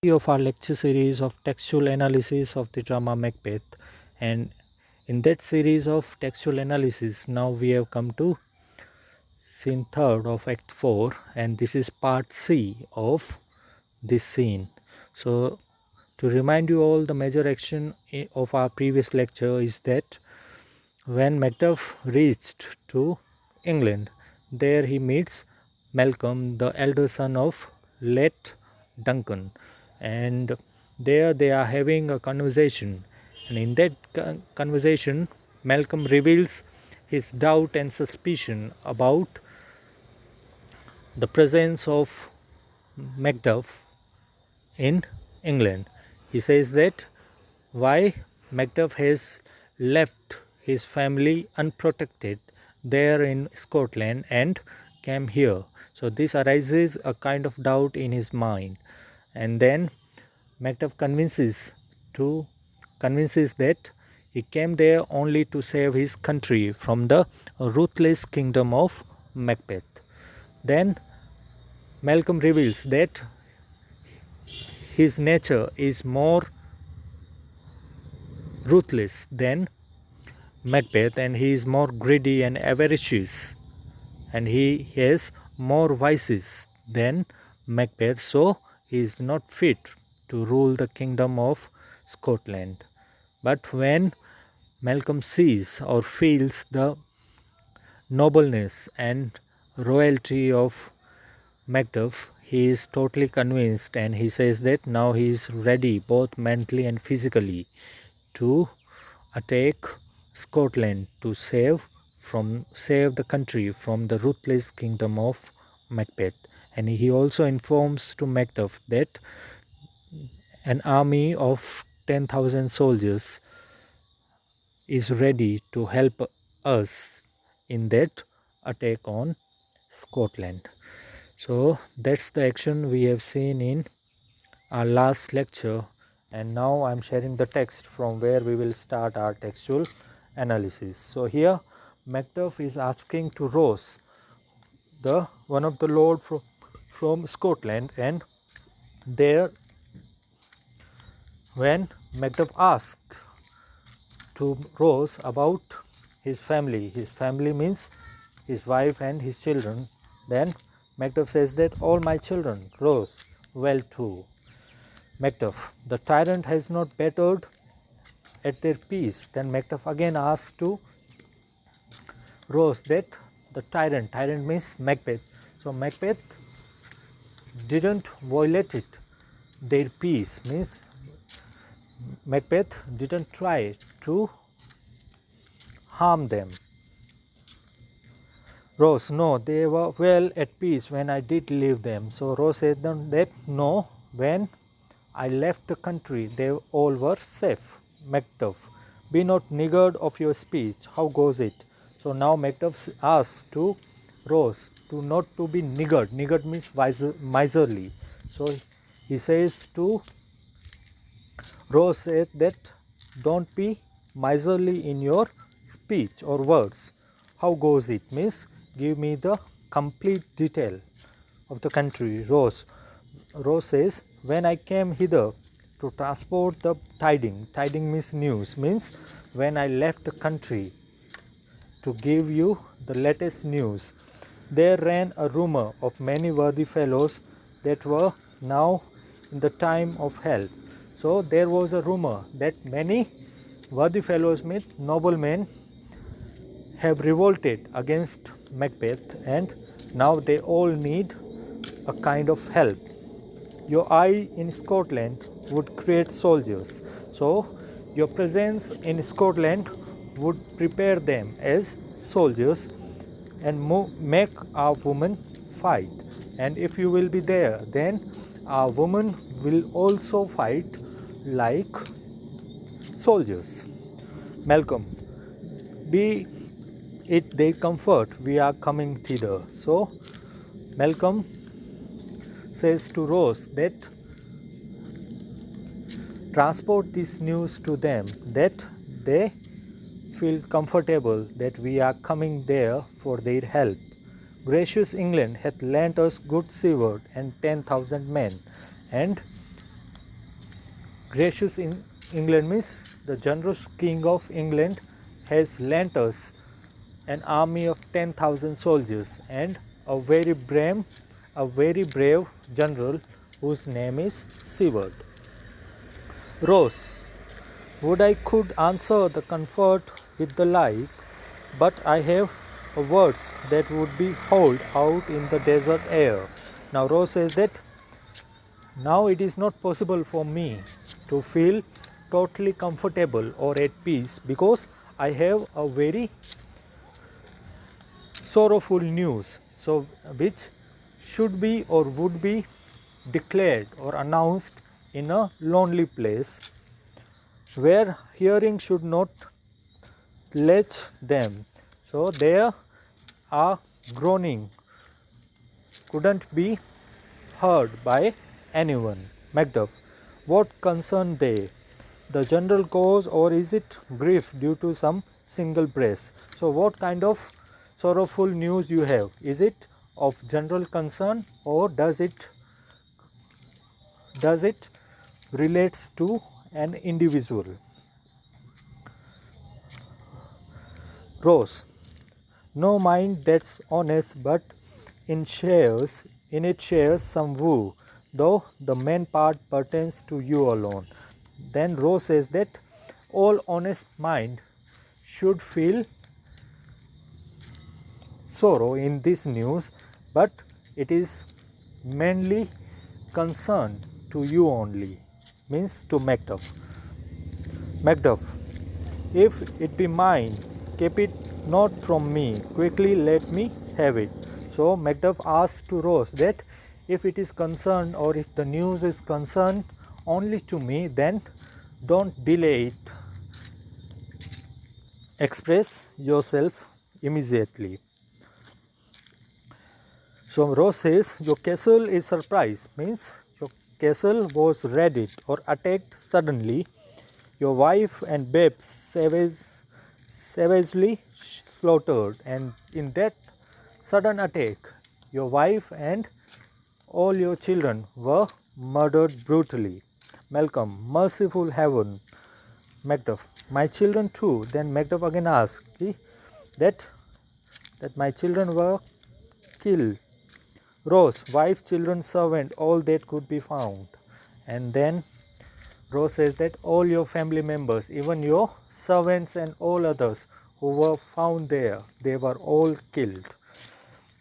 Of our lecture series of textual analysis of the drama Macbeth, and in that series of textual analysis now we have come to scene third of act 4, and this is part C of this scene. So to remind you all, the major action of our previous lecture is that when Macduff reached to England, there he meets Malcolm, the elder son of late Duncan, and there they are having a conversation. And in that conversation, Malcolm reveals his doubt and suspicion about the presence of Macduff in England. He says that why Macduff has left his family unprotected there in Scotland and came here. So this arises a kind of doubt in his mind, and then Macduff convinces that he came there only to save his country from the ruthless kingdom of Macbeth. Then Malcolm reveals that his nature is more ruthless than Macbeth, and he is more greedy and avaricious, and he has more vices than Macbeth, so he is not fit to rule the kingdom of Scotland. But when Malcolm sees or feels the nobleness and royalty of Macduff, he is totally convinced, and he says that now he is ready both mentally and physically to attack Scotland to save the country from the ruthless kingdom of Macbeth. And he also informs to Macduff that an army of 10,000 soldiers is ready to help us in that attack on Scotland. So that's the action we have seen in our last lecture, and now I'm sharing the text from where we will start our textual analysis. So here Macduff is asking to Rose, the one of the lord from Scotland, and there when Macduff asked to Rose about his family means his wife and his children, then Macduff says that all my children, Rose, well too. Macduff, the tyrant has not battered at their peace. Then Macduff again asks to Rose that the tyrant means Macbeth. So Macbeth didn't violate it. Their peace means Macbeth didn't try to harm them. Rose, no, they were well at peace when I did leave them. So Rose said that no, when I left the country, they all were safe. Macduff, be not niggard of your speech. How goes it? So now Macduff asks to Rose to not to be niggard. Niggard means miserly. So he says to Rose said that don't be miserly in your speech or words. How goes it? Means give me the complete detail of the country. Rose says, when I came hither to transport the tiding means news, means when I left the country to give you the latest news, there ran a rumor of many worthy fellows that were now in the time of help. So there was a rumor that many worthy fellows, means noblemen, have revolted against Macbeth, and now they all need a kind of help. Your eye in Scotland would create soldiers, so your presence in Scotland would prepare them as soldiers and make our women fight. And if you will be there, then our women will also fight like soldiers. Malcolm, be it their comfort, we are coming thither. So Malcolm says to Rose that transport this news to them, that they feel comfortable that we are coming there for their help. Gracious England hath lent us good seaward and 10,000 men, and Gracious in England means the generous King of England has lent us an army of 10,000 soldiers and a very brave general whose name is Seward. Rose, would I could answer the comfort with the like, but I have words that would be howled out in the desert air. Now Rose says that now it is not possible for me to feel totally comfortable or at peace because I have a very sorrowful news, so which should be or would be declared or announced in a lonely place where hearing should not let them. So there are groaning couldn't be heard by anyone. Macduff, what concern they? The general cause, or is it grief due to some single brace? So what kind of sorrowful news you have? Is it of general concern, or does it relates to an individual? Rose, no mind that's honest, but in it shares some woe, though the main part pertains to you alone. Then Rose says that all honest mind should feel sorrow in this news, but it is mainly concerned to you only, means to Macduff. Macduff, if it be mine, keep it not from me, quickly let me have it. So Macduff asks to Rose that if it is concerned or if the news is concerned only to me, then don't delay it. Express yourself immediately. So Rose says your castle is surprised, means your castle was raided or attacked suddenly. Your wife and babes savagely slaughtered, and in that sudden attack, your wife and all your children were murdered brutally. Malcolm, merciful heaven. Macduff, my children too. Then Macduff again asked that my children were killed. Rose, wife, children, servant, all that could be found. And then Rose says that all your family members, even your servants and all others who were found there, they were all killed.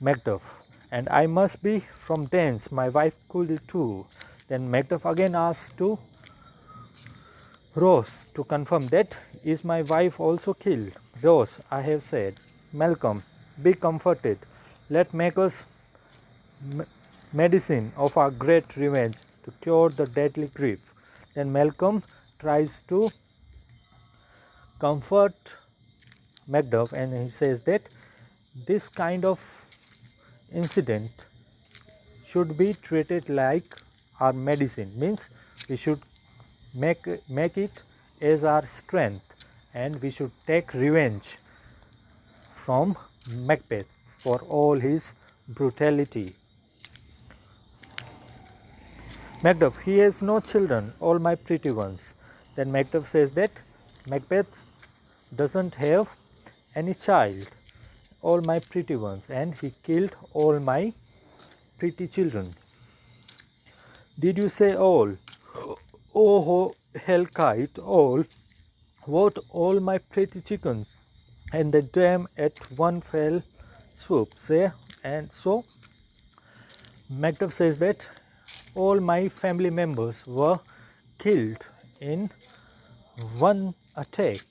Macduff, and I must be from thence, my wife killed too. Then Macduff again asks to Rose to confirm that is my wife also killed. Rose, I have said. Malcolm, be comforted. Let make us medicine of our great revenge to cure the deadly grief. Then Malcolm tries to comfort Macduff, and he says that this kind of incident should be treated like our medicine, means we should make it as our strength, and we should take revenge from Macbeth for all his brutality. Macduff, he has no children, all my pretty ones. Then Macduff says that Macbeth doesn't have any child, all my pretty ones, and he killed all my pretty children. Did you say all? Oh, hellkite, all. What, all my pretty chickens? And the dam at one fell swoop, say. And so Macduff says that all my family members were killed in one attack,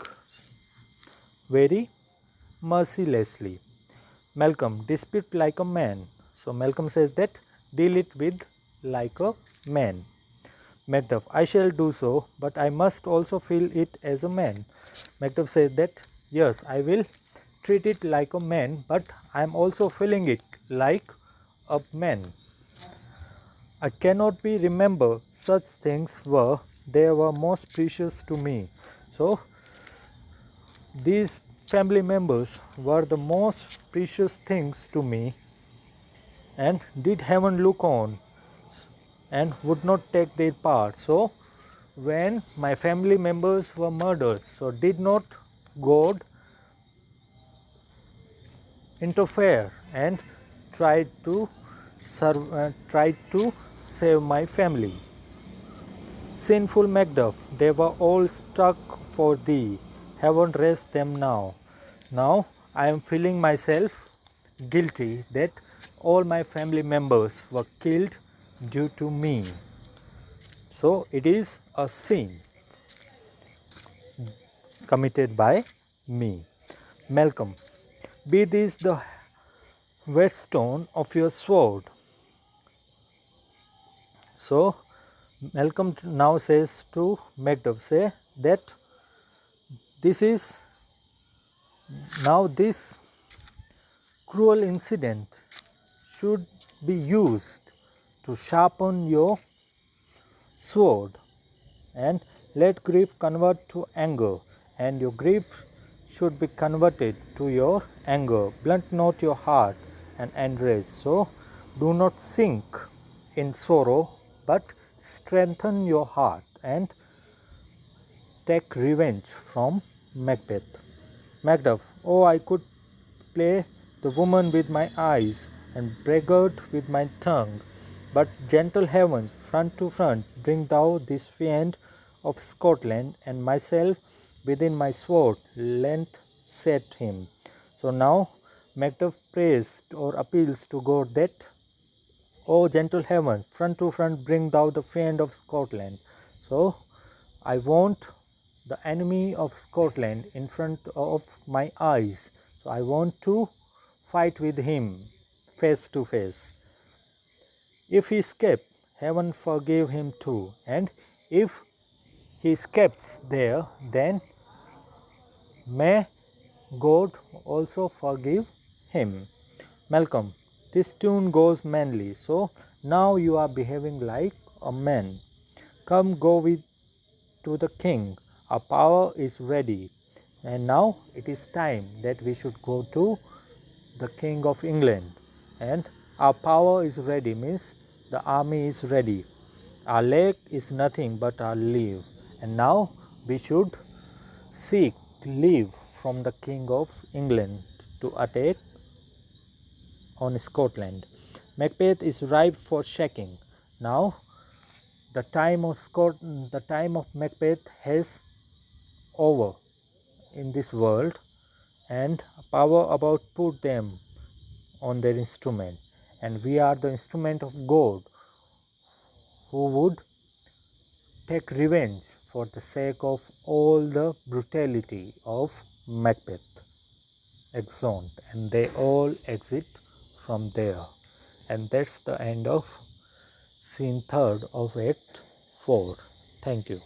very mercilessly. Malcolm, dispute like a man. So Malcolm says that deal it with like a man. Macduff, I shall do so, but I must also feel it as a man. Macduff says that yes, I will treat it like a man, but I am also feeling it like a man. I cannot be remember such things were, they were most precious to me. So these family members were the most precious things to me, and did heaven look on and would not take their part. So when my family members were murdered. So did not God interfere and tried to save my family? Sinful Macduff, they were all stuck for thee. Heaven rest them now. Now I am feeling myself guilty that all my family members were killed due to me. So it is a sin committed by me. Malcolm, be this the whetstone of your sword. So Malcolm now says to Macduff, say that this cruel incident should be used to sharpen your sword, and let grief convert to anger, and your grief should be converted to your anger. Blunt not your heart and enrage. So do not sink in sorrow, but strengthen your heart and take revenge from Macbeth. Macduff, oh, I could play the woman with my eyes and braggart with my tongue, but gentle heavens, front to front, bring thou this fiend of Scotland and myself within my sword length set him. So now Macduff prays or appeals to God that, O gentle heaven, front to front bring thou the fiend of Scotland. So I want the enemy of Scotland in front of my eyes. So I want to fight with him face to face. If he escape, heaven forgive him too. And if he escapes there, then may God also forgive him. Malcolm, this tune goes manly. So now you are behaving like a man. Come, go with to the king. Our power is ready. And now it is time that we should go to the King of England. And our power is ready means the army is ready. Our leg is nothing but our leave. And now we should seek leave from the King of England to attack on Scotland. Macbeth is ripe for shaking. Now the time of Macbeth has over in this world, and power about put them on their instrument, and we are the instrument of God who would take revenge for the sake of all the brutality of Macbeth exeunt, and they all exit from there. And that's the end of scene 3rd of Act 4. Thank you.